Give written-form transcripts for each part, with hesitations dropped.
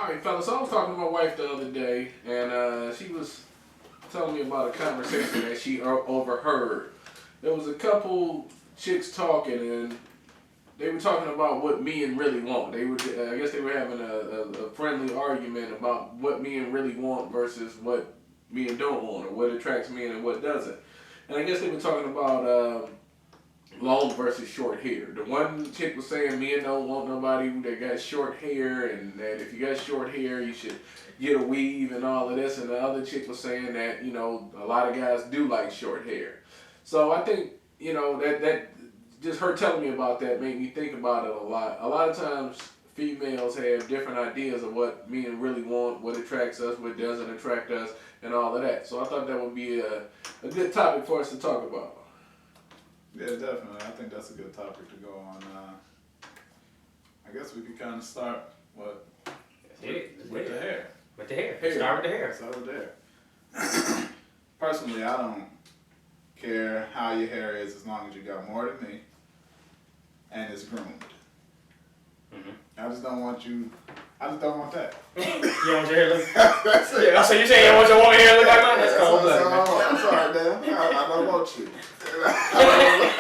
All right, fellas. So I was talking to my wife the other day, and she was telling me about a conversation that she overheard. There was a couple chicks talking, and they were talking about what men really want. They were, I guess, they were having a friendly argument about what men really want versus what men don't want, or what attracts men and what doesn't. And I guess they were talking about long versus short hair. The one chick was saying men don't want nobody that got short hair, and that if you got short hair, you should get a weave and all of this. And the other chick was saying that, a lot of guys do like short hair. So I think, that just her telling me about that made me think about it a lot. A lot of times females have different ideas of what men really want, what attracts us, what doesn't attract us, and all of that. So I thought that would be a good topic for us to talk about. Yeah, definitely. I think that's a good topic to go on. I guess we could kind of start with the hair. With the hair. Start with the hair. Start with the hair. Personally, I don't care how your hair is as long as you got more than me and it's groomed. Mm-hmm. I just don't want that. You don't want your hair look? That's it. Yeah, so you saying you want your woman hair to look like mine? That's cold blooded, man. I'm sorry, Dan. I don't want you. I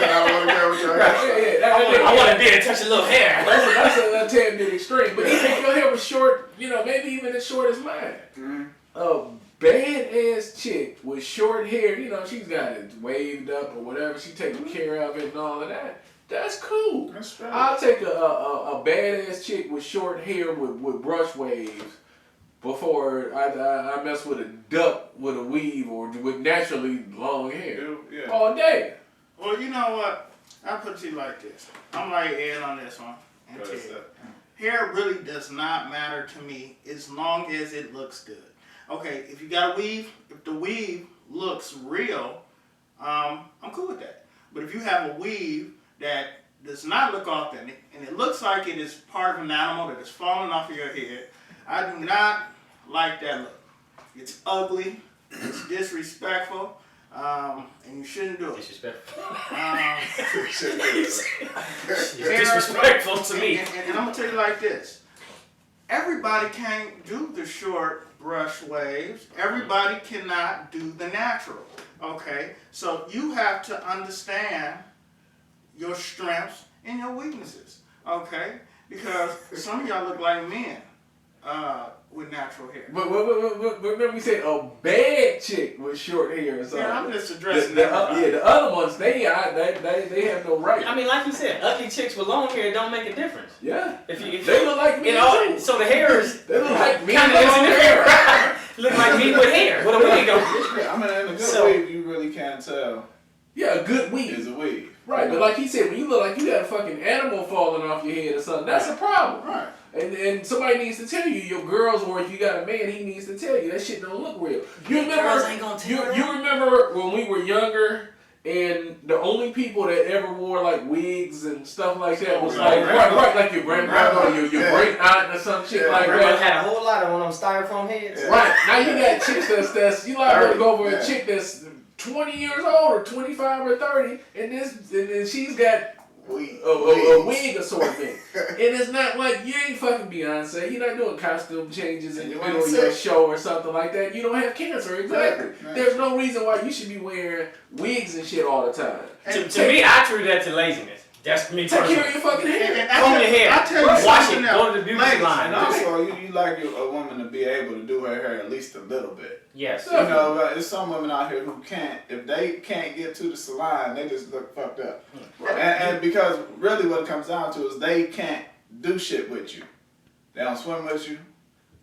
don't want to go with your hair. I want to be and touch a little hair. That's a tad bit extreme. But even if your hair was short, maybe even as short as mine. Mm-hmm. A badass chick with short hair, she's got it waved up or whatever. She taking care of it and all of that. That's cool. That's right. I'll take a badass chick with short hair with brush waves before I mess with a duck with a weave or with naturally long hair. Yeah. All day. Well, you know what? I'll put it to you like this. I'm like Ed on this one. And What is Ted. that? Hair really does not matter to me as long as it looks good. Okay, if you got a weave, if the weave looks real, I'm cool with that. But if you have a weave that does not look authentic and it looks like it is part of an animal that is falling off of your head, I do not like that look. It's ugly, it's disrespectful, and you shouldn't do it. Disrespectful. It's Disrespectful to me. And I'm gonna tell you like this. Everybody can't do the short brush waves. Everybody cannot do the natural. Okay? So you have to understand your strengths and your weaknesses. Okay? Because some of y'all look like men with natural hair. But remember we said a bad chick with short hair or something. Yeah, I'm just addressing the that. the other ones, they have no right. I mean, like you said, ugly chicks with long hair don't make a difference. Yeah. If They look like me too. so the hair is They look like me kind with of long hair. hair. Look like me with hair. With a wig on. I mean, in a good So- wave, you really can't tell Yeah, a good weave. is a wave. Right, but like he said, when you look like you got a fucking animal falling off your head or something, that's a problem. Right. And somebody needs to tell you, your girls, or if you got a man, he needs to tell you that shit don't look real. You remember? Girls ain't gonna tell you remember when we were younger, and the only people that ever wore like wigs and stuff like that was like like your grandma or your great aunt or some shit like Grandma that. had a whole lot of one of them styrofoam heads. Yeah. Right now you got chicks that's you like to go for Yeah. a chick that's 20 years old or 25 or 30, and then she's got a wig assortment. And it's not like you ain't fucking Beyonce. You're not doing costume changes in the middle of your show or something like that. You don't have cancer, exactly. Right. There's no reason why you should be wearing wigs and shit all the time. To me, I attribute that to laziness. That's me Take care personally. of your fucking hair. Comb your hair. I tell you Wash something it. else. Go to the beauty Ladies, line. And also, you like a woman to be able to do her hair at least a little bit. Yes. You know, there's some women out here who can't, if they can't get to the salon, they just look fucked up. And because really what it comes down to is they can't do shit with you. They don't swim with you.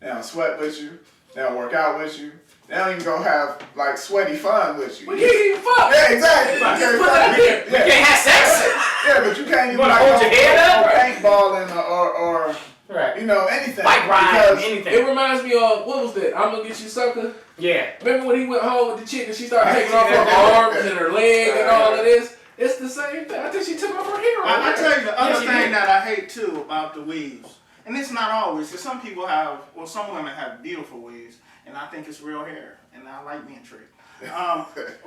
They don't sweat with you. They don't work out with you. They don't even go have like sweaty fun with you. We can't even fuck. Yeah, exactly. Right. You can't Put that fuck- there. We can't have sex. Yeah, but you can't even wanna like hold your head up? or paintballing or Right. you know anything. Bike ride, Because- anything. It reminds me of, what was that? I'm gonna get you sucker. Yeah. Remember when he went home with the chick and she started taking off her arms and her leg and all of this? It's the same thing. I think she took off her hair. I tell you the other she thing did. that I hate too about the weaves, and it's not always, because some people have, well, some women have beautiful weaves, and I think it's real hair, and I like being tricked.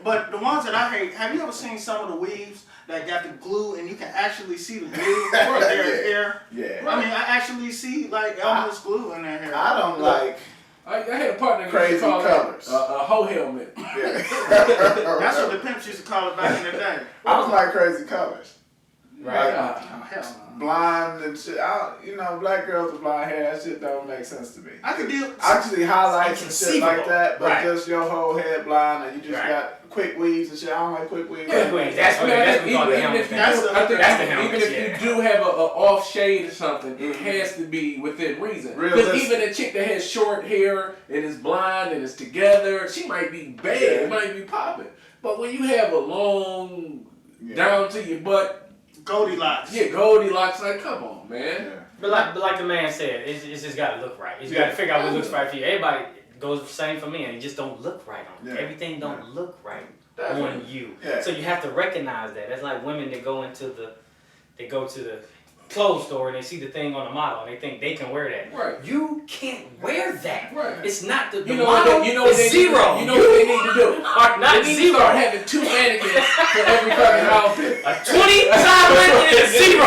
But the ones that I hate, have you ever seen some of the weaves that got the glue and you can actually see the glue in their hair? Yeah. I mean, I actually see like Elmer's glue in their hair. I don't like I had a partner that crazy used to call colors. it a hoe helmet. Yeah. That's what the pimps used to call it back in the day. I was like crazy colors. Right. Like, Oh, hell no. blonde and shit. Black girls with blonde hair, that shit don't make sense to me. I could deal. Actually, highlights and shit like Inconceivable. that, but Right. just your whole head blonde and you just Right. got quick weaves and shit. I don't like quick weaves. Quick weaves, that's what we call the even helmet if you thing. That's do, the- I think that's the even helmet, if yeah. you do have a off shade or something, it has to be within reason. Because Realistic. even a chick that has short hair and is blonde and is together, she might be bad, Yeah. it might be popping. But when you have a long Yeah. down to your butt, Goldilocks. yeah, Goldilocks, like come on, man. Yeah. But like the man said, it's just got to look right. It's Yeah. got to figure out what looks right for you. Everybody goes the same for me, and it just don't look right on you. Yeah. Everything don't look right Definitely. on you. Yeah. So you have to recognize that. That's like women that go to the clothes store and they see the thing on the model and they think they can wear that. Right. You can't wear that. Right. It's not the You know what model they, you know what is they zero. Need, you know what they need to do? Are not They need to zero. start having 2 mannequins for every fucking outfit. A 20 size and a zero.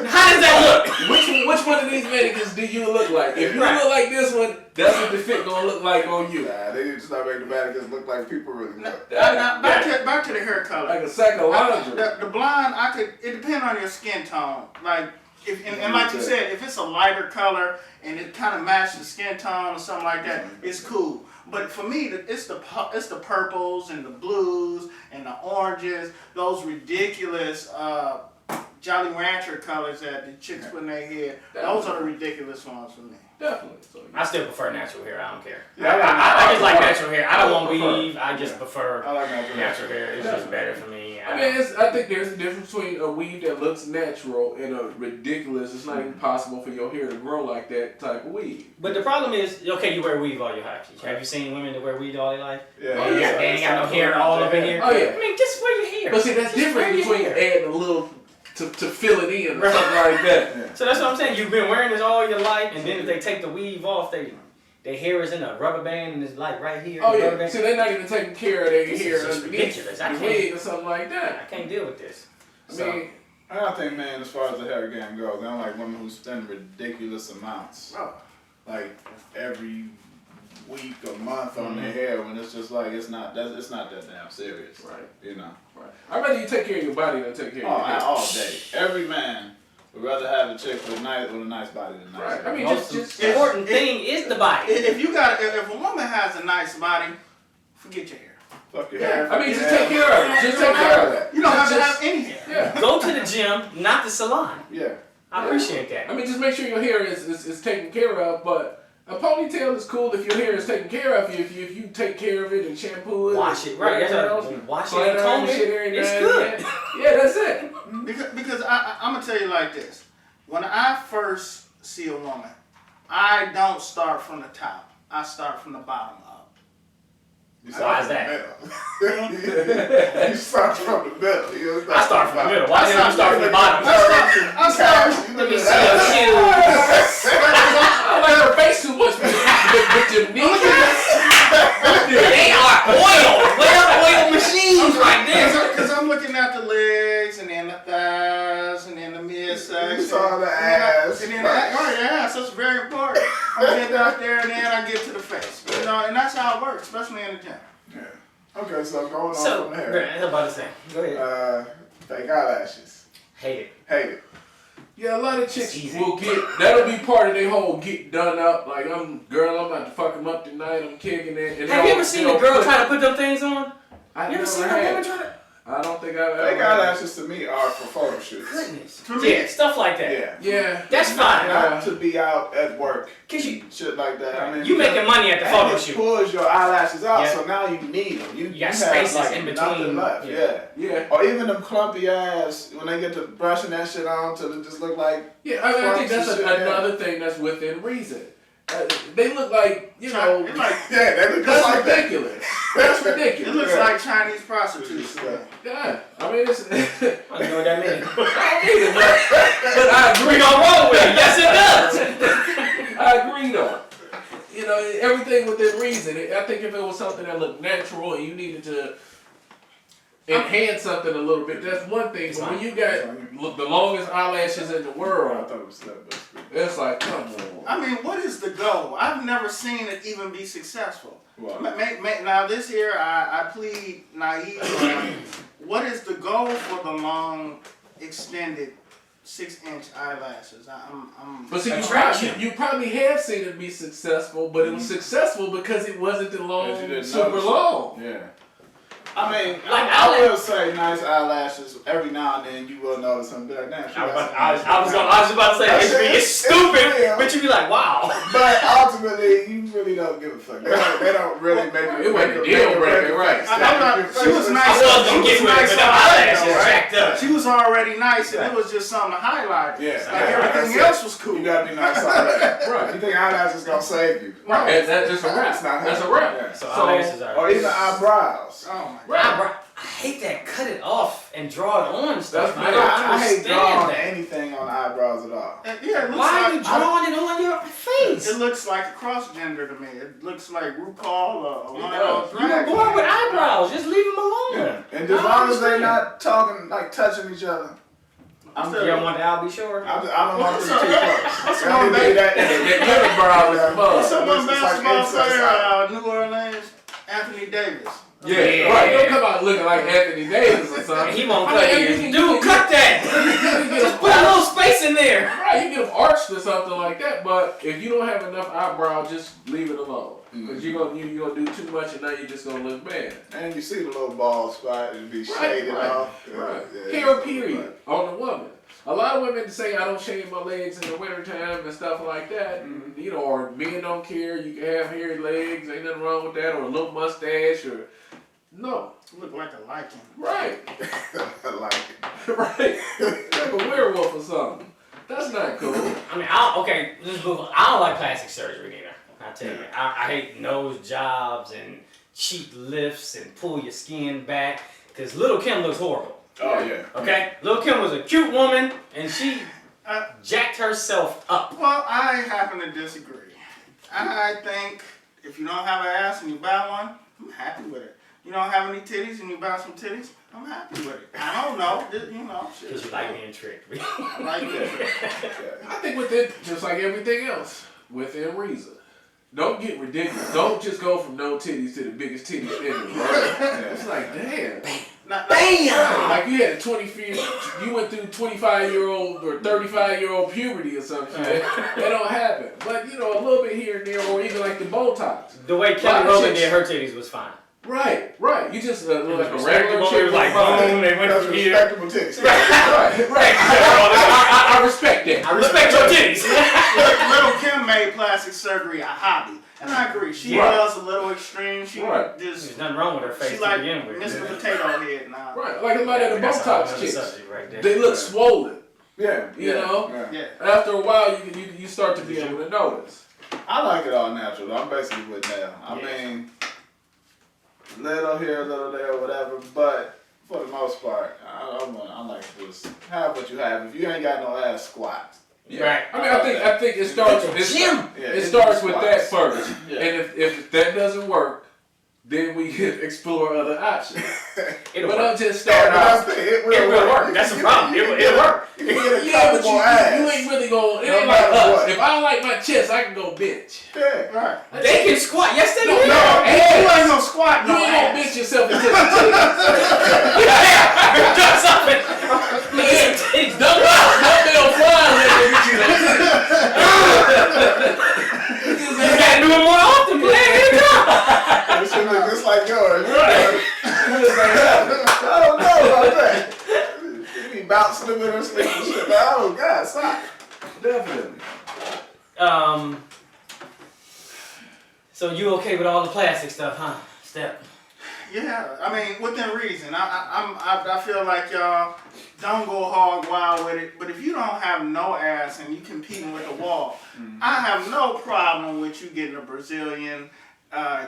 How does that look? Which one of these mannequins do you look like? If you Right. look like this one, that's what the fit gonna look like on you. Nah, they need to start making the mannequins look like people really look. Now, back to the hair color. Like a sack of laundry. The blonde, it depends on your skin tone. Like, and like you said, if it's a lighter color and it kind of matches the skin tone or something like that, it's cool. But for me, it's the purples and the blues and the oranges, those ridiculous Jolly Rancher colors that the chicks put in their hair. Those are the ridiculous ones for me. Definitely. So, I still prefer natural hair. I don't care. Yeah, I just like natural hair. I don't want prefer. weave. I just prefer I like natural natural hair. It's just better for me. I mean, I think there's a difference between a weave that looks natural and a ridiculous. It's not even possible for your hair to grow like that type of weave. But the problem is, okay, you wear weave all your life. Have you seen women that wear weave all their life? Yeah, Oh, yeah. They ain't got no hair all up in here. Oh, yeah. I mean, just wear your hair. But see, that's Just wear different your between hair. adding a little to fill it in or Right. something like that. Yeah. So that's what I'm saying. You've been wearing this all your life, and then if they take the weave off, their hair is in a rubber band and it's like right here. Oh the rubber yeah. band. See, they're not even taking care of their This is hair just underneath ridiculous. I the can't- wig or something like I that. can't deal with this. I So, mean, I think, man, as far as the hair game goes, I don't like women who spend ridiculous amounts, Oh. like every week or month on their hair, when it's just like it's not that damn serious, right, you know. right. I'd rather you take care of your body than take care of Oh, your hair. all day. Every man would rather have a chick with a nice body than nice Right. hair. I mean, most just important thing is the body. If a woman has a nice body, forget your hair. Fuck your hair. I mean, just Yeah. take care of it. Just take care of it. You don't have to Just- have any hair. Yeah. Go to the gym, not the salon. Yeah. I appreciate that. I mean, just make sure your hair is taken care of. But a ponytail is cool if your hair is taken care of. If you take care of it and shampoo it, Wash and it, right? That's whatever what, else, wash it clean and it comb and it. shit every It's now and good. then. Yeah, that's it. Because I'm gonna tell you like this: when I first see a woman, I don't start from the top. I start from the bottom up. You Why start is from that? the middle. You start from the middle. You I start from the middle. Why I didn't you start from the bottom? I start. Let me see your shoes. I like her face too much with your knees. They are well-oiled machines right there. Because I'm looking at the legs and then the thighs and then the midsection. You saw the ass. And then the ass. That's very important. I get out there and then I get to the face. You know, and that's how it works, especially in the gym. Yeah. Okay, so going on So, from there. I was about to say. Go ahead. Fake eyelashes. Hate it. Hate it. Yeah, a lot of chicks Easy. will that'll be part of their whole get done up. Like, I'm about to fuck them up tonight, I'm kicking it. And Have you ever seen a girl try to put them things on? I You ever never seen a had. woman try to? I don't think I've Fake ever. eyelashes to me are for photo shoots. Goodness. To me. Yeah, stuff like that. Yeah. Yeah. That's fine. Not to be out at work. 'Cause you- shit like that. I mean, You making money at the and photo it shoot. pulls your eyelashes out, Yeah. so now you need them. You got have, spaces like, in nothing between. left. Yeah. Yeah. Yeah. Or even them clumpy ass when they get to brushing that shit on till it just look like Yeah, I mean, I think that's Fronts and shit, another thing that's within reason. They look like, you know, It's like, yeah, they look just that's like that. ridiculous. That's it ridiculous. looks Yeah. like Chinese prostitutes. Yeah. Yeah, I mean, it's. I don't know what that means. but I We agree. gonna roll with it. Yes, it does. I agree though. You know, everything within reason. I think if it was something that looked natural and you needed to enhance something a little bit, that's one thing. But when you got the longest eyelashes in the I world, thought it was that, but it's like, come on. I mean, what is the goal? I've never seen it even be successful. Wow. Now this here, I plead naive. What is the goal for the long, extended 6-inch eyelashes? But see, Attraction. you probably have seen it be successful, but it was successful because it wasn't the long, Because you didn't super notice it. long. Yeah. I mean, Like, I will say nice eyelashes. Every now and then you will notice something. Be like, damn, she got I was some just about to say That it's, shit it's is stupid, real. but you be like, wow. But ultimately, you really don't give a fuck. They don't really make It wasn't a deal breaker, right. She was nice. I was gonna get She was with it, nice but the on eyelashes right? jacked up. She was already nice, and it was just something to highlight. Yeah. Like everything else was cool. You gotta be nice already. Right. You think eyelashes gonna save you? Right. That's just a wrap. It's not That's a happening. wrap. Yeah. So eyelashes are. Or even eyebrows. Oh my god. Eyebrow. I hate that. Cut it off and draw it on stuff. That's I good. don't I hate understand drawing that. anything on eyebrows at all. Yeah, it looks Why are you like drawing it on your face? it looks like a cross gender to me. It looks like RuPaul or one does. of those You were drag born with queens. eyebrows. Just leave them alone. Yeah. And I as long as they're understand. not talking, like touching each other, I'm You good. don't want the I'll be sure. I don't want them too close. wrong with that? That unibrow is fun. Someone It's like basketball incest player out. New Orleans, Anthony Davis. Yeah, Yeah. right. Don't come out looking like Anthony Davis or something. He won't I cut mean, you. you Dude, cut that. Just put a little space in there. Right, you get them arched or something like that, but if you don't have enough eyebrow, just leave it alone. Because you're gonna do too much and now you're just gonna look bad. And you see the little bald spot, it'll be shaded off. Right. Yeah, Hair period on the woman. A lot of women say I don't shave my legs in the wintertime and stuff like that. And, you know, or men don't care. You can have hairy legs, ain't nothing wrong with that, or a little mustache, or no. Look like a lichen. Right. I like it. Right. Like a werewolf or something. That's not cool. I mean, let's move on. I don't like plastic surgery neither. I tell you, I hate nose jobs and cheap lifts and pull your skin back. Because Little Kim looks horrible. Oh, yeah. Okay? Little Kim was a cute woman and she jacked herself up. Well, I happen to disagree. I think if you don't have an ass and you buy one, I'm happy with it. You don't have any titties and you buy some titties, I'm happy with it. I don't know, you know, shit. Because you like being tricked. I like it. I think within, just like everything else, within reason. Don't get ridiculous. Don't just go from no titties to the biggest titties in the world. It's like, damn. Bam! Like you had a 20, you went through 25-year-old or 35-year-old puberty or something. That don't happen. But you know, a little bit here and there, or even like the Botox. The way Kelly Rowland did her titties was fine. Right. You just look like a regular Respectable, chick. it was like, boom, they went That's from here. respectable titties. Right. I respect that. I respect your titties. Little Kim made plastic surgery a hobby. And I agree, she was a little extreme. She Right. There's just, nothing wrong with her face she to like begin with. Mr. Potato Head now. Right. Like a lot of the That's a whole Botox nother chicks. subject right there. They look swollen. Yeah. You know? Yeah. Yeah. After a while, you start to be able to notice. I like it all natural, though. I'm basically with Nell. I Yeah. mean, little here, little there, whatever, but for the most part, I like to just have what you have. If you ain't got no ass, squat. Right. I mean, I think it starts. Gym. It starts with that squats. first, Yeah. and if that doesn't work, then we can explore other options. It'll But work. don't just start But out. it It will work. That's the problem. It'll work. You can get a Yeah, but comfortable ass. you ain't really going. It No ain't like matter us. what. If I don't like my chest, I can go bitch. Yeah. Right. They can squat. Yes, they No, can. no. You ain't gonna squat You no ain't gonna ass. bitch yourself into the titties. Do something. Dumbbell flying with it. You gotta do it more often, man. It should look just like yours. I don't know about that. You be bouncing them in her sleep and shit. Like, oh, God, stop. Definitely. So you okay with all the plastic stuff, huh? Step. Yeah, I mean, within reason. I feel like y'all don't go hog wild with it. But if you don't have no ass and you competing with the wall, I have no problem with you getting a Brazilian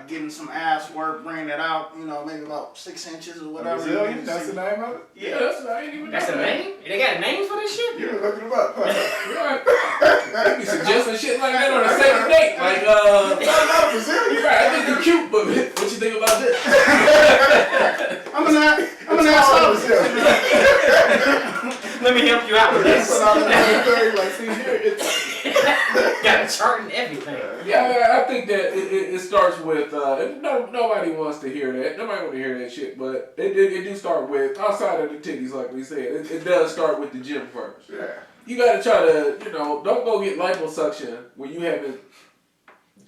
getting some ass work, bringing it out, you know, maybe about 6 inches or whatever. Brazilian, that's the name of it? Yeah. that's I ain't even That's know a that. name? They got names for this shit? You were looking them up, huh? Right. They be suggesting shit like that on a second date. Like, No, Brazilian. you're right, I think you're cute, but what you think about this? I'm gonna It's ask all her. Brazilian. Let me help you out with this. That's what I was doing. Like, see here, it's Got a chart and everything. Yeah, I think that it starts with, nobody wants to hear that. Nobody want to hear that shit, but it do start with, outside of the titties, like we said, it does start with the gym first. yeah. You gotta try to, don't go get liposuction when you haven't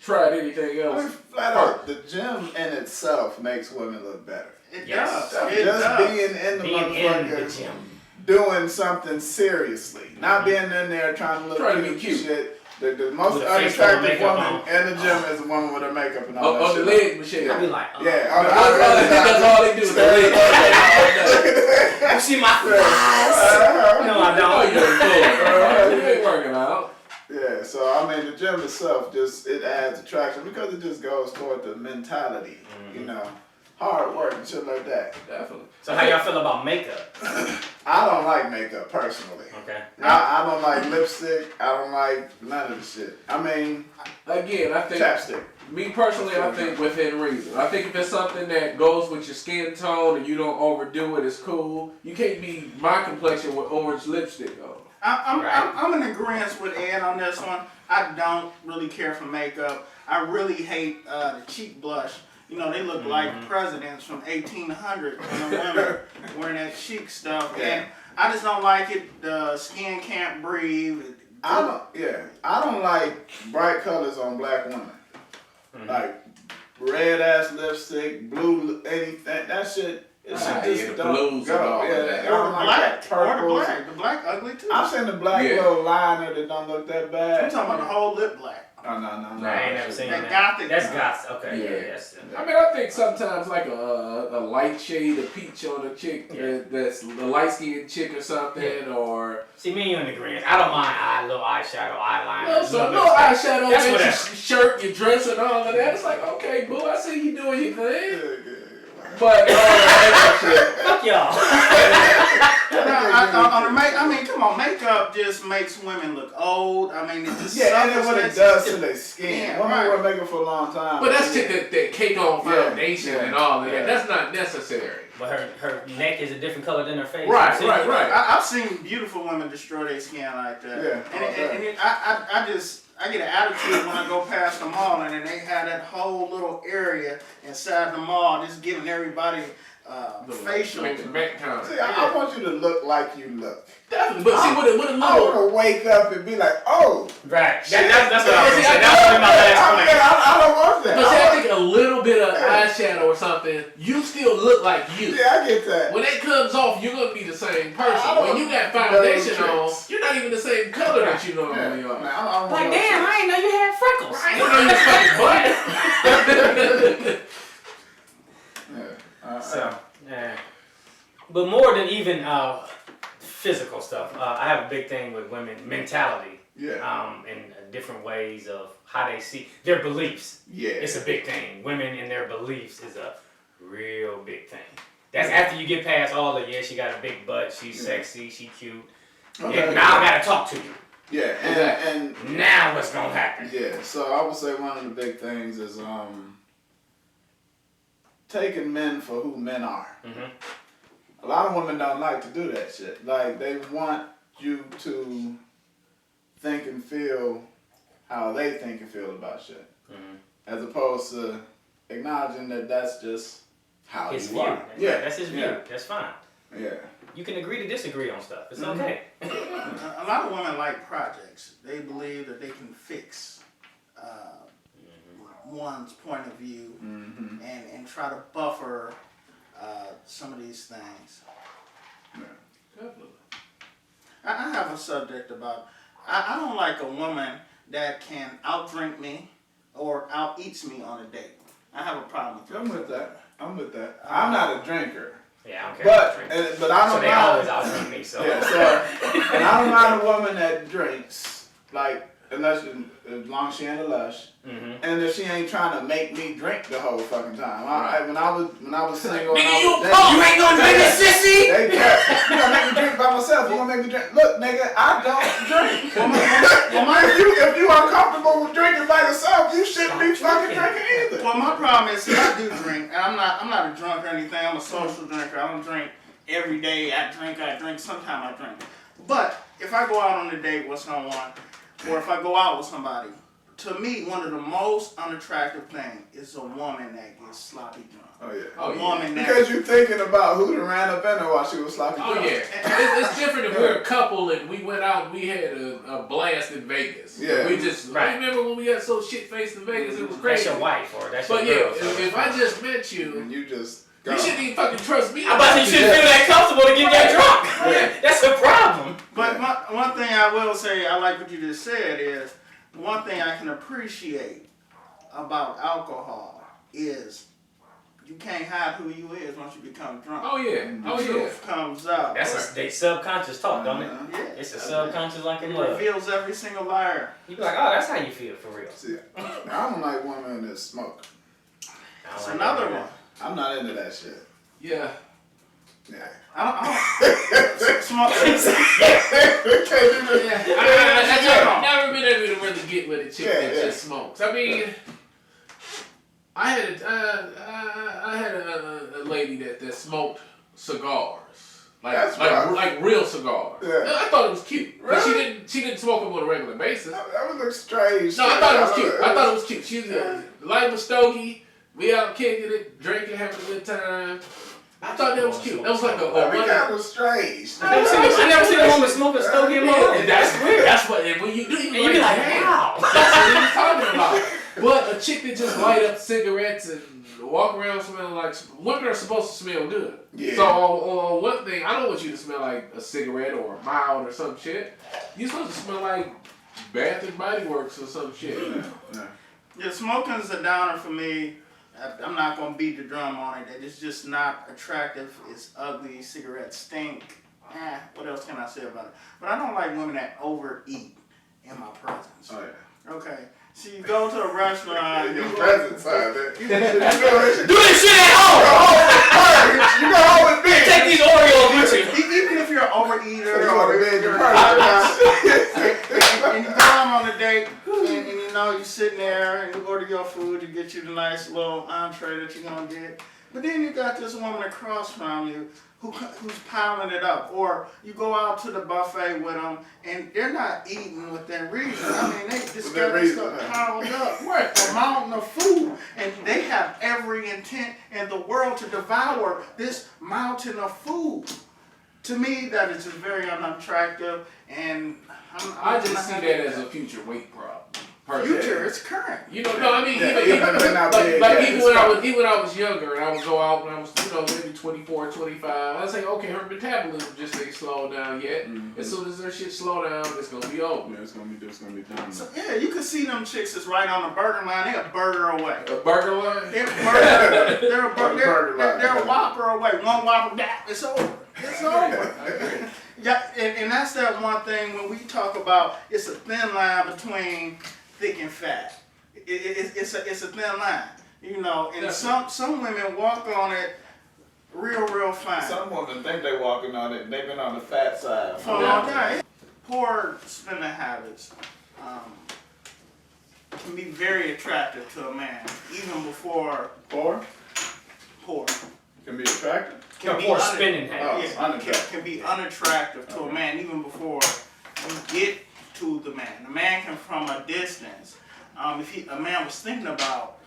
tried anything I mean, else. flat out, the gym in itself makes women look better. It Yes. does. It Just does. being in the Being in the motherfucker, gym. doing something seriously, not being in there trying to look Trying to be and cute. Shit. The most With a face full of unattractive makeup woman on. in the gym is a woman with her makeup and all that On shit. the leg machine. I'd be like, Yeah, on the That's all they do is the leg. You see my thighs? No, I Oh, don't. you're you ain't working out. Yeah, so I mean, the gym itself just it adds attraction because it just goes toward the mentality, you know, hard work and shit like that. Definitely. So how y'all feel about makeup? I don't like makeup personally. Okay. I don't like lipstick. I don't like none of the shit. I mean, Again, I think, chapstick. me personally, I think within reason. I think if it's something that goes with your skin tone and you don't overdo it, it's cool. You can't be my complexion with orange lipstick on. I'm in agreement with Ed on this one. I don't really care for makeup. I really hate the cheek blush. You know, they look like presidents from 1800 when the women wearing that cheek stuff. Yeah. And I just don't like it. The skin can't breathe. I don't like bright colors on black women. Like red ass lipstick, blue anything. That shit. It should Ah, just yeah, the don't blues go. and all of that. I Or don't the like black. that. Or the Purples. black. The black ugly too. I've seen the black Yeah. little liner that don't look that bad. I'm talking about the whole lip black. No. I ain't never seen That that. gothic. That's goth. Okay, Yeah. yeah, that's I mean, I think sometimes like a light shade of peach on a chick that's a light skinned chick or something, or See, me and you in agreement. I don't mind little eyeshadow, eyeliner. no little bit of stuff. eyeshadow, That's with your whatever. shirt, your dress, and all of that. It's like, okay, boo, I see you doing your thing, Yeah. but that shit. Fuck y'all. I mean, come on, makeup just makes women look old. I mean, it just Yeah, and then what it suffers. does to their skin. Yeah, Women right. wear makeup for a long time. But that's chick that cake on foundation Yeah. and all of Yeah. that. That's not necessary. But her neck is a different color than her face. Right, See? right, right. I've seen beautiful women destroy their skin like that. Yeah. I get an attitude when I go past the mall and then they have that whole little area inside the mall just giving everybody facial. Back time. See, I want you to look like you look. Definitely. But see, what a I little. want to wake up and be like, oh. Right. That's what I was gonna See, say. That was my last point. I don't want that. But see, I think a little bit of eyeshadow or something, you still look like you. Yeah, I get that. When that comes off, you're gonna be the same I person. don't When you got know foundation tricks. on, you're not even the same color that you normally Yeah. are. Man, I don't Like, want damn, no I didn't know you had freckles. I don't know your fucking butt. Yeah. So, yeah. But more than even physical stuff, I have a big thing with women mentality. Yeah. In different ways of how they see their beliefs. Yeah. It's a big thing. Women and their beliefs is a real big thing. That's after you get past all the, she got a big butt, she's sexy, she cute. Okay. And now I gotta talk to you. Yeah, and Now what's gonna happen? yeah, so I would say one of the big things is taking men for who men are. Mm-hmm. A lot of women don't like to do that shit. Like, they want you to think and feel how they think and feel about shit. Mm-hmm. As opposed to acknowledging that that's just how His you view. are. Yeah, That's his view. yeah, That's fine. yeah. You can agree to disagree on stuff. It's Mhm. okay. A lot of women like projects. They believe that they can fix one's point of view Mm-hmm. and try to buffer some of these things. I have a subject about, I don't like a woman that can outdrink me or out-eats me on a date. I have a problem with that. I'm with that. I'm not a drinker. Yeah, I don't care. But about drinking. but I So don't they always mind. out me. So Yeah, so and I don't mind a woman that drinks. Like, as long as she ain't a lush. Mm-hmm. And if she ain't trying to make me drink the whole fucking time. When I was single, and Nigga, I you was punk! You ain't gonna drink it, sissy! They care. You gonna make me drink by myself. You gonna make me drink. Look, nigga, I don't drink. If you uncomfortable with drinking by yourself, you shouldn't be fucking drinking either. Well, my problem is, see, I do drink, and I'm not a drunk or anything. I'm a social drinker. I don't drink every day. I drink. Sometimes I drink. But if I go out on a date with someone, or if I go out with somebody, to me, one of the most unattractive things is a woman that gets sloppy drunk. Oh yeah. Oh, A yeah. woman that Because you thinking about who done ran up in her while she was sloppy Oh drunk. yeah, it's different if we're a couple and we went out and we had a blast in Vegas. Yeah. We just, Right. I remember when we got so shit faced in Vegas, it was crazy. That's your wife or that's your But yeah, girl. so if I just met you, And you just you shouldn't even fucking trust me. I'm about to say you shouldn't feel that comfortable to get that drunk. Yeah. That's a problem. But one thing I will say, I like what you just said, is one thing I can appreciate about alcohol is you can't hide who you is once you become drunk. Oh yeah, oh The yeah. truth comes out. That's they subconscious talk, don't it? Yeah. It's a subconscious like in It love. reveals every single liar. You be like, oh, that's how you feel for real. See, I don't like women that smoke. That's another one. I'm not into that shit. Yeah. Yeah. I don't smoke. I've never been able to really get with a chick that Yeah. just smokes. I mean, I had a lady that smoked cigars, That's rough. like real cigars. Yeah. I thought it was cute. But Really? she didn't smoke them on a regular basis. That would look strange. No, I thought it was cute. I thought it was cute. She was light but stogie. We out kicking it, drinking, having a good time. I thought that was cute. That was like a I mean, one. that was strange. I never seen a woman smoke a stogie in my Yeah, life. that's weird. That's what. And when you do, And you be like, damn. wow. That's what he was talking about. But a chick that just light up cigarettes and walk around smelling like, women are supposed to smell good. Yeah. So on one thing, I don't want you to smell like a cigarette or a mild or some shit. You're supposed to smell like Bath and Body Works or some shit. Yeah. Yeah, smoking's a downer for me. I'm not gonna beat the drum on it. It's just not attractive. It's ugly. Cigarettes stink. What else can I say about it? But I don't like women that overeat in my presence. Oh yeah. Okay. So you go to a restaurant. Your you presence side, man. You Do this shit at home. You got home with me. Take these Oreos with you. Even if you're an overeater You want to be in your and you go out on a date and you know you're sitting there and you order your food, you get you the nice little entree that you're gonna get. But then you got this woman across from you who's piling it up. Or you go out to the buffet with them and they're not eating within reason. I mean, they just got this stuff piled up. A mountain of food. And they have every intent in the world to devour this mountain of food. To me, that is just very unattractive, and I just see that as a future weight problem. Personally. future. It's current. You know, no, I mean, Yeah, even even when I like, big, like yeah, even it's when fine. I was younger and I would go out when I was, you know, maybe 24, 25, I'd say, okay, her metabolism just ain't slowed down yet. Mhm. As soon as her shit slow down, it's gonna be over. Yeah, it's gonna be done. So yeah, you can see them chicks that's right on the burger line. They're a burger away. A burger line? They're they're Burger line. they're a Whopper away. One Whopper, it's over. It's over. Yeah, and that's that one thing when we talk about it's a thin line between thick and fat. It's a thin line, you know. And some women walk on it real fine. Some women think they walking on it, and they've been on the fat side. For a long time. Poor spending habits can be very attractive to a man, even before Poor poor. can be attractive. Your poor spending habits. Oh, unattractive. Can be unattractive to a man even before you get to the man. The man can from a distance. If a man was thinking about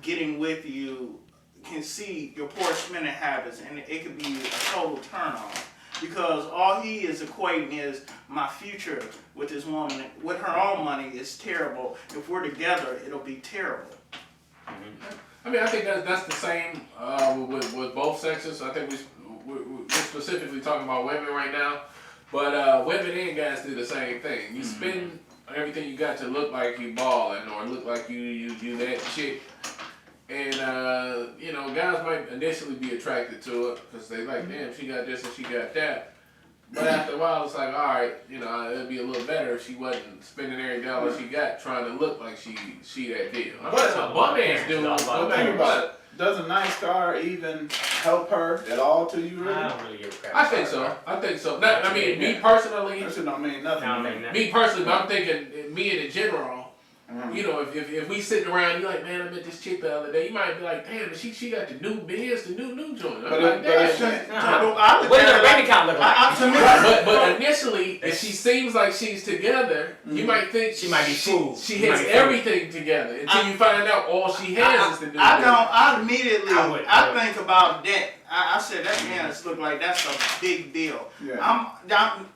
getting with you, can see your poor spending habits, and it could be a total turn on. Because all he is equating is my future with this woman, with her own money, is terrible. If we're together, it'll be terrible. I mean, I think that's the same with both sexes. I think we're specifically talking about women right now. But women and guys do the same thing. You spend everything you got to look like you balling or look like you that chick. And, you know, guys might initially be attracted to it because they like, damn, she got this and she got that. But after a while, it's like, all right, you know, it'd be a little better if she wasn't spending every dollar she got trying to look like she that deal. But- That's what bum ass doing. It's all about But think appearance. about it. Does a nice car even help her at all to you, really? I don't really give a crap. I think so. I think so. Not, I mean, me personally, That shit don't mean nothing. I don't to mean me. that. me personally, but I'm thinking me in general. Mhm. You know, if we sitting around, you like, man, I met this chick the other day. You might be like, damn, she got the new Benz, the new joint. I'm But like, if damn. she- Uh-huh. What does her bank account look like? To me, But initially, if she seems like she's together, you might think She might be fooled. She She has might be fooled. everything together until you find out all she has is the new. I Benz. don't. I immediately. I would, I yeah. think about that. I said that Benz look like that's a big deal. Yeah.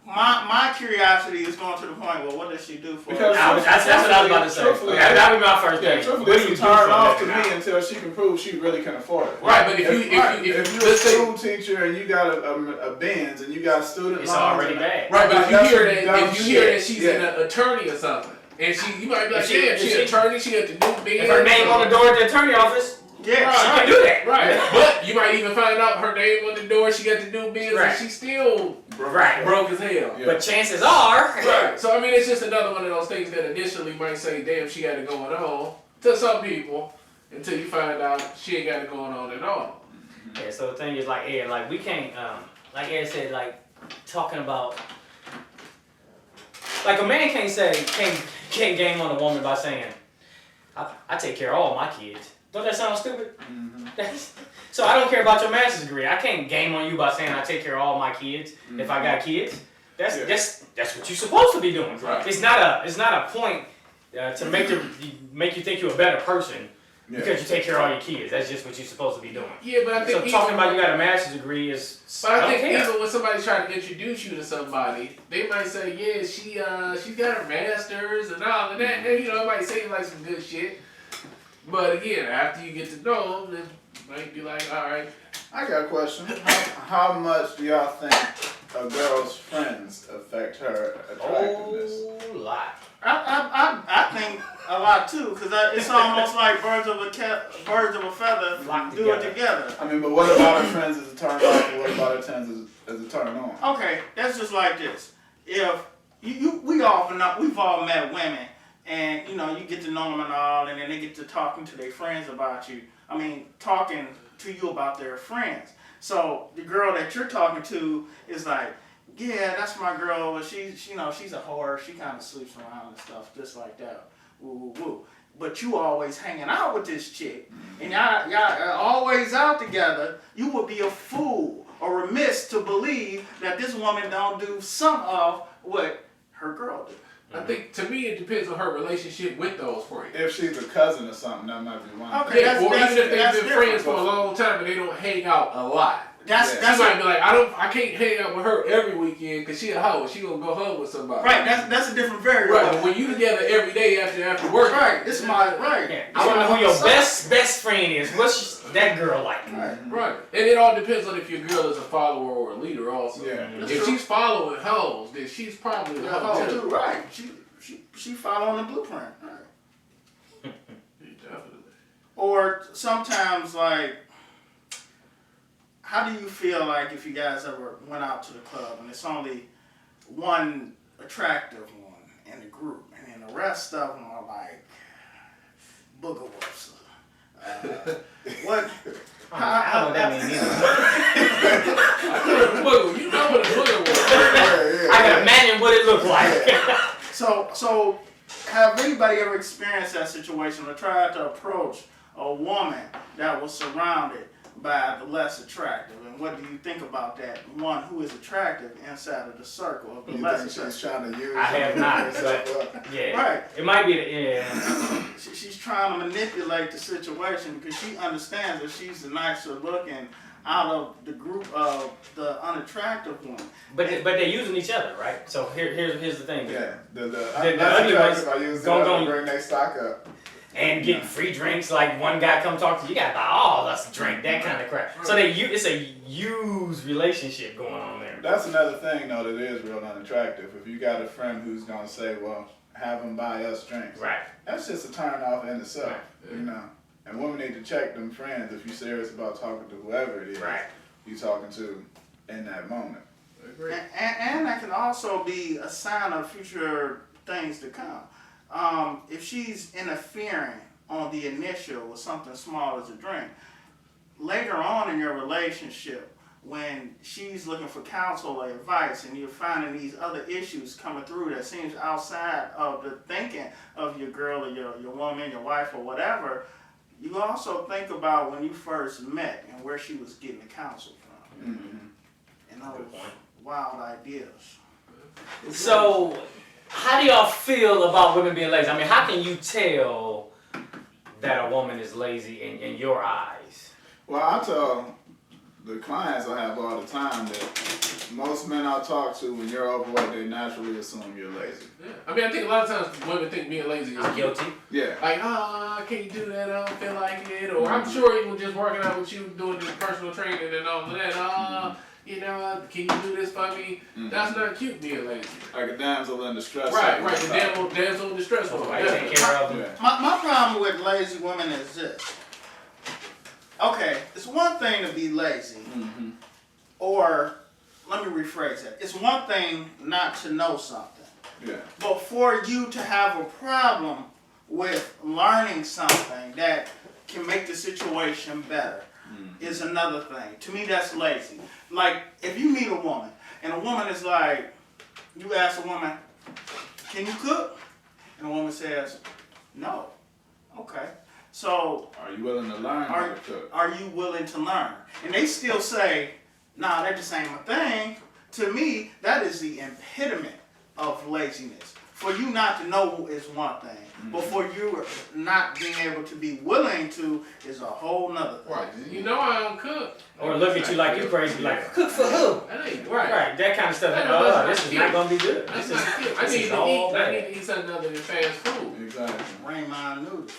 My curiosity is going to the point. Well, what does she do for? Because- That's what I was about to say. Truthfully- That would be my first Yeah, thing. truthfully, What do it's you a do turn for a off to living me now? until she can prove she really can afford it. Right, but if you If you're a let's say school teacher and you got a Benz and you got student It's loans already and- bad. right, but if you That's hear some that dumb if you hear that shit. she's Yeah. an attorney or something, and you might be like, If she- damn, if she she- an attorney, she got the new Benz. If her name on the door at the attorney office, Yeah. she can do that. Right, but you might even find out her name on the door. She got the new Benz, Right. and she's still Right. broke as hell. Yeah. But chances are, Right. So I mean, it's just another one of those things that initially might say, "Damn, she got it going on." To some people, until you find out she ain't got it going on at all. yeah. So the thing is, like Ed, like we can't, like Ed said, like talking about, like a man can't game on a woman by saying, I take care of all my kids. Don't that sound stupid? So I don't care about your master's degree. I can't game on you by saying I take care of all my kids if I got kids. That's Yeah. that's what you're supposed to be doing. Right. It's not a point to make you think you're a better person Yeah. because you take care of all your kids. That's just what you're supposed to be doing. Yeah, but I think So talking about you got a master's degree is But I I don't think care. even when somebody's trying to introduce you to somebody, they might say, "Yeah, she got her masters and all of that." And, you know, it might seem like some good shit. But again, after you get to know them, it might be like, "All right." I got a question. How much do y'all think a girl's friends affect her attractiveness? whole lot. I think a lot too, because it's almost like birds of a feather Flock do it together. together. I mean, but what about her friends as a turn off, and what about her friends as a turn on? Okay, that's just like this. If we've all met women, and you know, you get to know them and all, and then they get to talking to their friends about you. I mean, talking to you about their friends. So the girl that you're talking to is like, yeah, that's my girl, but she's a whore. She kind of sleeps around and stuff, just like that. Woo woo woo. But you always hanging out with this chick, and y'all are always out together. You would be a fool or remiss to believe that this woman don't do some of what her girl do. I think to me it depends on her relationship with those friends. If she's a cousin or something, that might be one Okay. thing. Yeah, or even if they've that's been friends different. for a long time and they don't hang out a lot. That's Yeah. that's She might be like, I can't hang out with her every weekend because she a hoe. She gonna go home with somebody. right. That's a different variable. Right, but when you together every day after work, Right. This is my right. Yeah. I want to know who your best friend is. What's that girl like? right, and it all depends on if your girl is a follower or a leader also. Yeah. That's If true. she's following hoes, then she's probably a Yeah, hoe oh, too. too. Right. She following the blueprint. Right. Yeah, definitely. Or sometimes, like, how do you feel like if you guys ever went out to the club and it's only one attractive one in the group, and then the rest of them are like booger wolves? What? I don't know what that means either. Booger, you know what a booger was. I can imagine what it looked like. So have anybody ever experienced that situation or tried to approach a woman that was surrounded by the less attractive? And what do you think about that? One who is attractive inside of the circle of the You less think she's attractive. trying to use I have her not, and stuff but- up? Yeah. Right. It might be yeah. She's trying to manipulate the situation because she understands that she's the nicer looking out of the group of the unattractive one. But they're using each other, right? So here's the thing. Yeah, the The ugly ugly ones I use it gon' to bring their stock up. And getting free drinks, like one guy come talk to you, you gotta buy all us a drink, that kind of crap. So it's a used relationship going on there. That's another thing though that is real unattractive. If you got a friend who's gonna say, well, have them buy us drinks. Right. That's just a turn off in itself, Right. you know. And women need to check them friends if you're serious about talking to whoever it is Right. you talking to in that moment. agree. And that can also be a sign of future things to come. If she's interfering on the initial with something small as a drink, later on in your relationship, when she's looking for counsel or advice and you're finding these other issues coming through that seems outside of the thinking of your girl or your woman, your wife or whatever, you also think about when you first met and where she was getting the counsel from. Mm-hmm. And those wild ideas. So, how do y'all feel about women being lazy? I mean, how can you tell that a woman is lazy in your eyes? Well, I tell the clients I have all the time that most men I talk to, when you're overweight, they naturally assume you're lazy. Yeah. I mean, I think a lot of times women think being lazy is I'm cute. guilty. Yeah. Like, can you do that? I don't feel like it. Or I'm sure even just working out with you, doing this personal training and all of that. Can you do this for me? Mm-hmm. That's not cute being lazy. Like a damsel in distress. Right. The damsel in distress woman. Right, take care of them. Yeah. My problem with lazy women is this. Okay, it's one thing to be lazy, Mm-hmm. or let me rephrase that. It's one thing not to know something, Yeah. but for you to have a problem with learning something that can make the situation better is another thing. To me, that's lazy. Like, if you meet a woman, and a woman is like, you ask a woman, can you cook? And a woman says, no. Okay. So, Are you willing to learn how to cook? are you willing to learn? And they still say, nah, that just ain't my thing. To me, that is the impediment of laziness. For you not to know is one thing, but for you not being able to be willing to is a whole nother thing. Right. You know I don't cook. Or look at you like you crazy, like, cook for who? That ain't right. Right, that kind of stuff. That doesn't This is cute. not going to be good. That's This is, not cute. I this need is to all eat. I bad. need to eat something other than fast food. Exactly. Rain my noodles.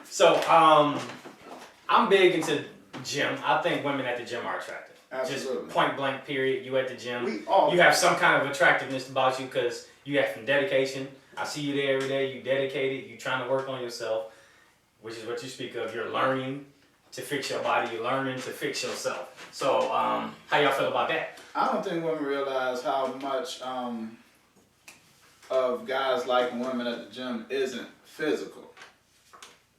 So, I'm big into gym. I think women at the gym are attractive. Absolutely. Just point blank, period. You at the gym. We all You have some kind of attractiveness about you because you have some dedication. I see you there every day. You dedicated. You trying to work on yourself, which is what you speak of. You're learning to fix your body. You're learning to fix yourself. So, how y'all feel about that? I don't think women realize how much of guys liking women at the gym isn't physical.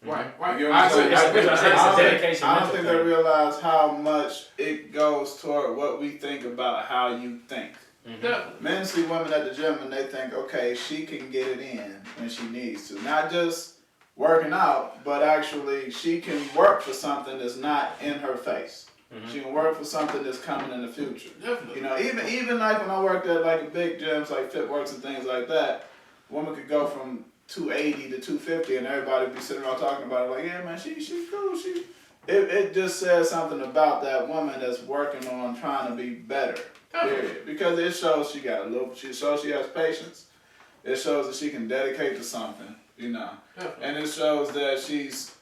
Right. You know I what I'm agree. saying? I agree. It's a I don't think- dedication, I don't mental think thing. they realize how much it goes toward what we think about how you think. Definitely. Men see women at the gym and they think, okay, she can get it in when she needs to. Not just working out, but actually she can work for something that's not in her face. She can work for something that's coming in the future. Definitely. You know, even like when I worked at like a big gyms like FitWorks and things like that, a woman could go from 280 to 250 and everybody be sitting around talking about it like, yeah man, she's cool. It just says something about that woman that's working on trying to be better. Period. Because it shows she shows she has patience. It shows that she can dedicate to something, you know. Definitely. And it shows that she's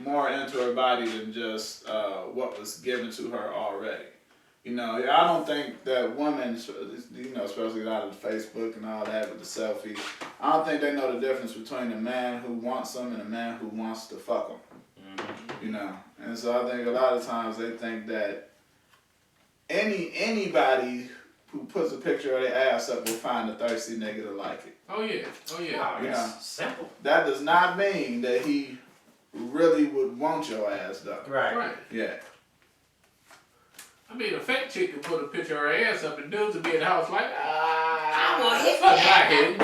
more into her body than just what was given to her already. You know, I don't think that women, you know, especially out of Facebook and all that with the selfies, I don't think they know the difference between a man who wants them and a man who wants to fuck them. You know, and so I think a lot of times they think that anybody who puts a picture of their ass up will find a thirsty nigga to like it. Oh yeah. Wow, You that's know. simple. That does not mean that he really would want your ass though. Right. Yeah. I mean, a fat chick can put a picture of her ass up and dudes would be in the house like, I will hit fuck blackhead.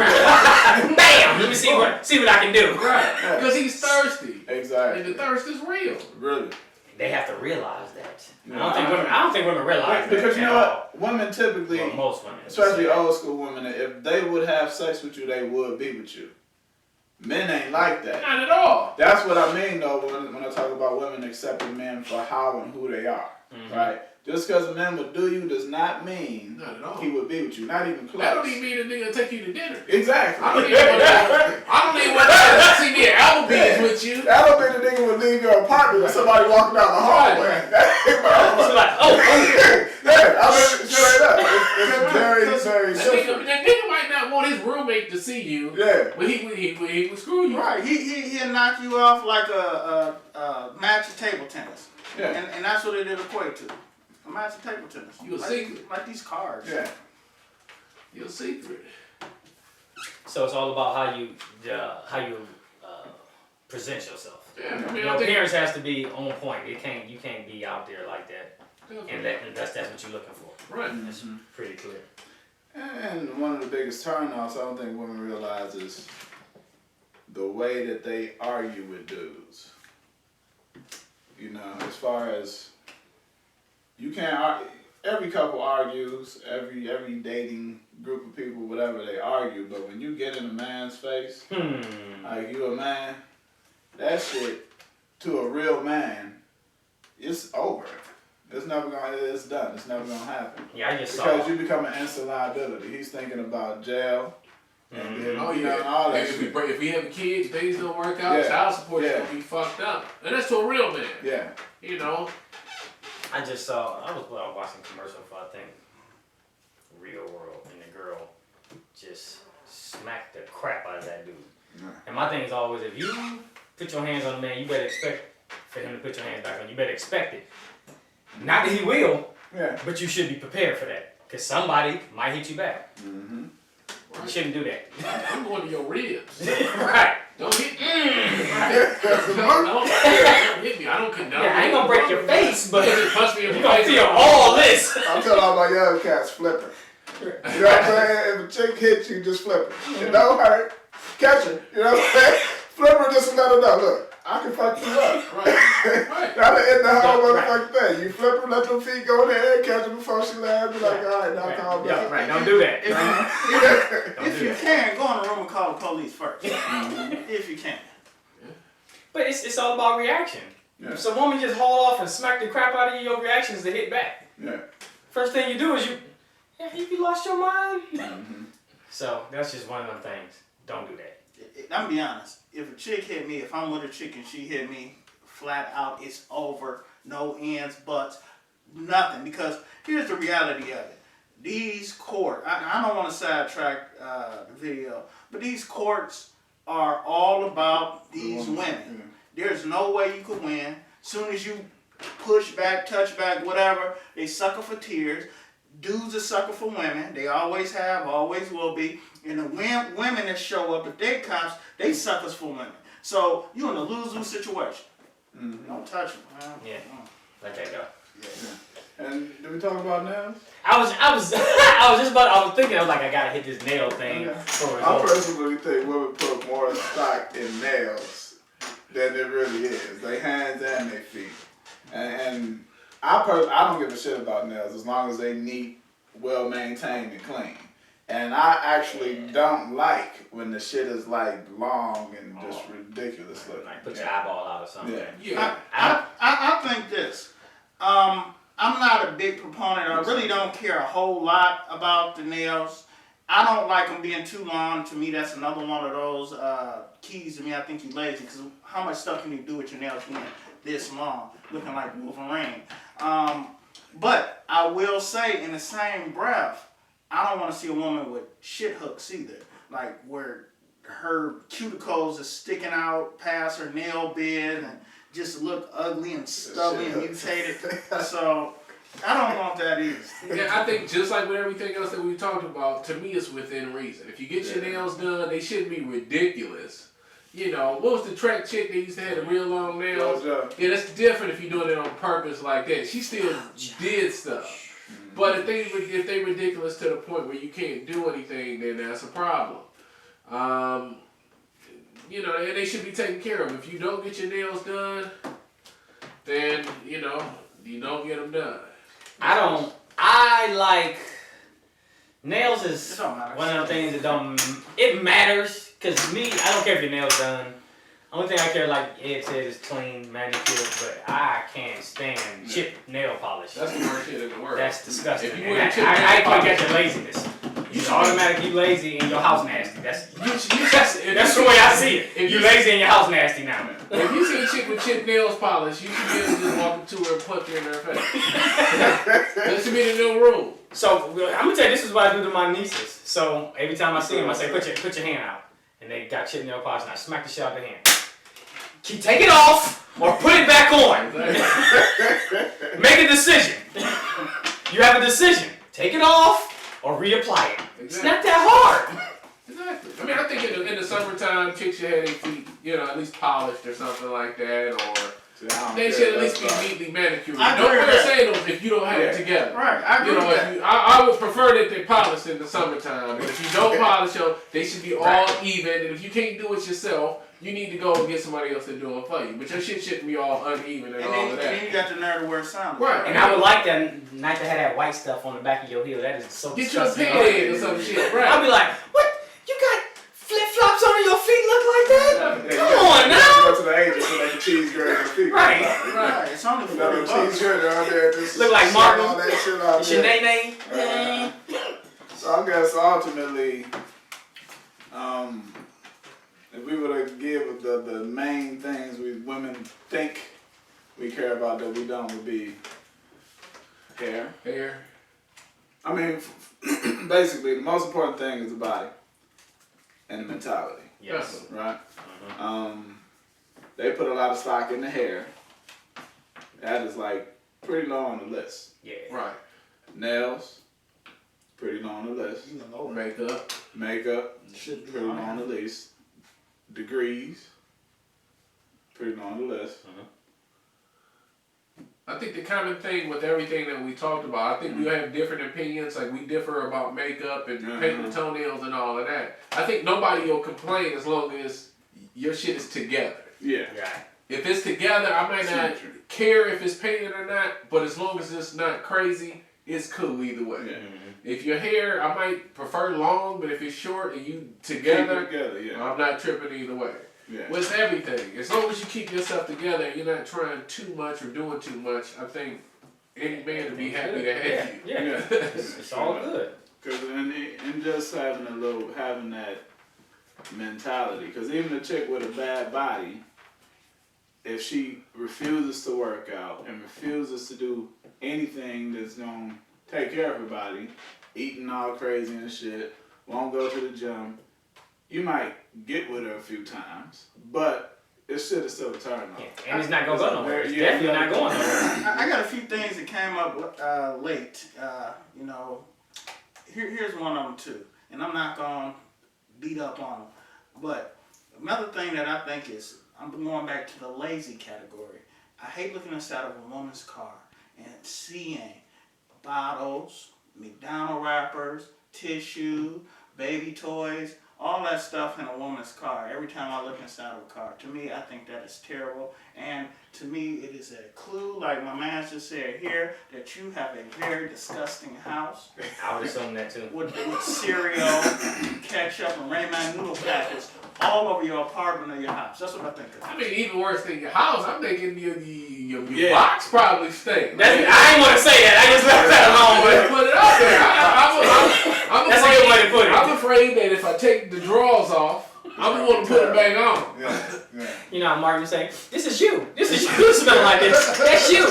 Bam! Let me see what I can do. Right. Because he's thirsty. Exactly. And the thirst is real. Really. They have to realize that. Yeah. I don't think women realize that. Because you know at what? Women typically, all. Well, most women. especially old school women, if they would have sex with you, they would be with you. Men ain't like that. Not at all. That's what I mean though when I talk about women accepting men for how and who they are. Right? Just because a man would do you does not mean Not at all. he would be with you. Not even close. That don't even mean a nigga will take you to dinner. Exactly. I don't even want to see me at Applebee's with you. That don't mean the nigga would leave your apartment with somebody walking down the hallway. Right. That ain't my It's like, oh, Yeah, I mean, straight up. It's very, very That different. nigga might not want his roommate to see you, Yeah. but he would screw you. Right, he'll knock you off like a match of table tennis. Yeah. And that's what it equate to. A match of table tennis. You a like, secret. like these cards. Yeah. Your secret. So it's all about how you present yourself. Yeah, I mean, Your I think appearance has to be on point. You can't be out there like that. And that's what you're looking for. right. That's pretty clear. And one of the biggest turnoffs I don't think women realize is the way that they argue with dudes. You know, as far as you can't argue, every couple argues, every dating group of people, whatever, they argue, but when you get in a man's face, like you a man, that shit to a real man, it's over. It's done. It's never gonna happen. Yeah, I just Because saw. you become an instant liability. He's thinking about jail. And then, Oh you know, yeah. and all that And shit. if we have kids, things don't work out. Yeah. Child support is Yeah. gonna be fucked up, and that's to a real man. Yeah. You know. I just saw. I was watching a commercial for I think Real World, and the girl just smacked the crap out of that dude. And my thing is always, if you put your hands on a man, you better expect for him to put your hands back on. You better expect it. Not that he will, Yeah. but you should be prepared for that, because somebody might hit you back. Mm-hmm. You shouldn't do that. I'm going to your ribs. Right. Don't hit me. Right. Don't hit me. I don't condone. Yeah, I ain't gonna break your face, but You just punch me in you're the gonna face. feel all this. I'm telling all my young cats, flip her. You know what I'm saying? If a chick hits you, just flip her. It don't hurt. Catch her. You know what I'm saying? Flip her just to let her know. Look, I can fuck you up. Right. That'll end the whole Right. motherfucking thing. You flip her, let them feet go in the air, catch her before she lands, be like, all right, now calm Yeah, down. right. Don't do that. If, Don't if do you that. can, go in the room and call the police first. If you can. But it's all about reaction. Yeah. If some woman just haul off and smack the crap out of you, your reaction is to hit back. Yeah. First thing you do is you lost your mind. Mm-hmm. So that's just one of them things. Don't do that. I'm gonna be honest. If a chick hit me, if I'm with a chick and she hit me, flat out, it's over. No ends, buts, nothing. Because here's the reality of it. These courts, I don't want to sidetrack the video, but these courts are all about these women. There's no way you could win. Soon as you push back, touch back, whatever, they sucker for tears. Dudes are sucker for women. They always have, always will be. And the women that show up, if they cops, they suckers for women. So you're in a lose-lose situation. Mm-hmm. Don't touch them. Man. Yeah. Let that go. Yeah. And did we talk about nails? I was I was thinking, I was like, I gotta hit this nail thing Yeah. for I results. personally think women put more stock in nails than it really is. They hands and they feet. And I don't give a shit about nails as long as they neat, well maintained and clean. And I actually don't like when the shit is like long and just ridiculous looking. Like put your eyeball out or something. Yeah. Yeah. I think this. I'm not a big proponent. I really don't care a whole lot about the nails. I don't like them being too long. To me, that's another one of those keys to me. I think you're lazy because how much stuff can you do with your nails being this long, looking like Wolverine? But I will say in the same breath, I don't want to see a woman with shit hooks either. Like where her cuticles are sticking out past her nail bed and just look ugly and stubby and mutated. So I don't want that either. Yeah, I think just like with everything else that we talked about, to me it's within reason. If you get your nails done, they shouldn't be ridiculous. You know, what was the track chick that used to have the real long nails? Yeah, that's different if you're doing it on purpose like that. She still did stuff. But if they ridiculous to the point where you can't do anything, then that's a problem. You know, and they should be taken care of. If you don't get your nails done, then, you know, you don't get them done. I like nails is It don't matter. one of the things that it matters, because me, I don't care if your nails done. Only thing I care, like Ed said, is clean, manicured, but I can't stand chipped nail polish. That's the worst shit in the world. That's disgusting. If you And wear I chipped can't nail get polish- your laziness. You automatically lazy and your house nasty. That's That's the way I see it. If You you- lazy and your house nasty now. If you see a chick with chipped nails polish, you should be able to just walk up to her and punch her in her face. That should be the new rule. So I'm gonna tell you, this is what I do to my nieces. So every time I see them, I say, put your hand out, and they got chipped nail polish, and I smack the shit out of their hand. Take it off or put it back on. Make a decision. You have a decision. Take it off or reapply it. It's Exactly. not that hard. Exactly. I mean, I think in the summertime, chicks should have their feet, at least polished or something like that, or they should at least be neatly manicured. I Don't agree with wear that. sandals if you don't have it together. Right, I agree with that. I would prefer that they're polished in the summertime. And if you don't polish them, they should be all even. And if you can't do it yourself, you need to go and get somebody else to do it for you. But your shit shouldn't be all uneven and all of And then that. you got the nerve to wear sandals. Right. And I would like that not to have that white stuff on the back of your heel. That is so Get you a disgusting. peg or some shit, right? I'll be like, what? You got flip-flops on and your feet look like that? Yeah, Come you on gotta now. Go to the agent so they can cheese grade your feet. Right. Right, it's only You got them $40. cheese grader out there just Look like shit Martin. all that shit out It's your there. nay-nay. So I guess ultimately, if we were to give the main things we women think we care about that we don't, would be hair. Hair. I mean, basically, the most important thing is the body and the mentality, Yes. right? They put a lot of stock in the hair. That is like pretty low on the list. Yeah. Right. Nails, pretty low on the list. You know, Makeup. Makeup, should be pretty low on on the list. Degrees, pretty low on the list. I think the common thing with everything that we talked about, I think we have different opinions. Like we differ about makeup and painting the toenails and all of that. I think nobody will complain as long as your shit is together. Yeah. Yeah. If it's together, I might not care if it's painted or not, but as long as it's not crazy, it's cool either way. Yeah. If your hair, I might prefer long, but if it's short and you Keep it together, together, yeah. I'm not tripping either way. Yeah. With everything, as long as you keep yourself together and you're not trying too much or doing too much, I think any man would be happy to have you. Yeah. Yeah. It's all good. Cause and just having that mentality. Cause even a chick with a bad body, if she refuses to work out and refuses to do anything that's gonna take care of her body, eating all crazy and shit, won't go to the gym, you might get with her a few times, but it should have still turned off. Yeah. And it's not going to go nowhere. It's Yeah, definitely not going nowhere. I got a few things that came up late. Here's one of them too, and I'm not gonna beat up on them. But another thing that I think is, I'm going back to the lazy category. I hate looking inside of a woman's car and seeing bottles, McDonald's wrappers, tissue, baby toys, all that stuff in a woman's car. Every time I look inside of a car, to me, I think that is terrible. And to me, it is a clue, like my man just said here, that you have a very disgusting house I would assume that too. with cereal, ketchup, and Raymond noodle packets all over your apartment or your house. That's what I think of. I mean, even worse than your house, I'm thinking your Yeah. box probably stinks. I ain't want to say that. I just left that alone. But Put it out there. I'm that's a afraid, good way to put it. I'm afraid that if I take the drawers off, I'm going to want to put it back on. Yeah, yeah. You know how Martin was saying, this is you. This is you smell like this. That's you.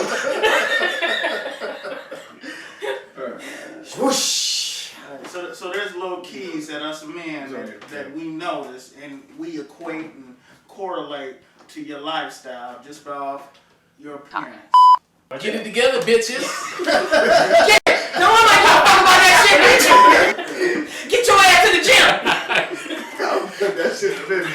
Whoosh. So there's little keys that us men that we notice and we equate and correlate to your lifestyle just by off your appearance. Get it together, bitches.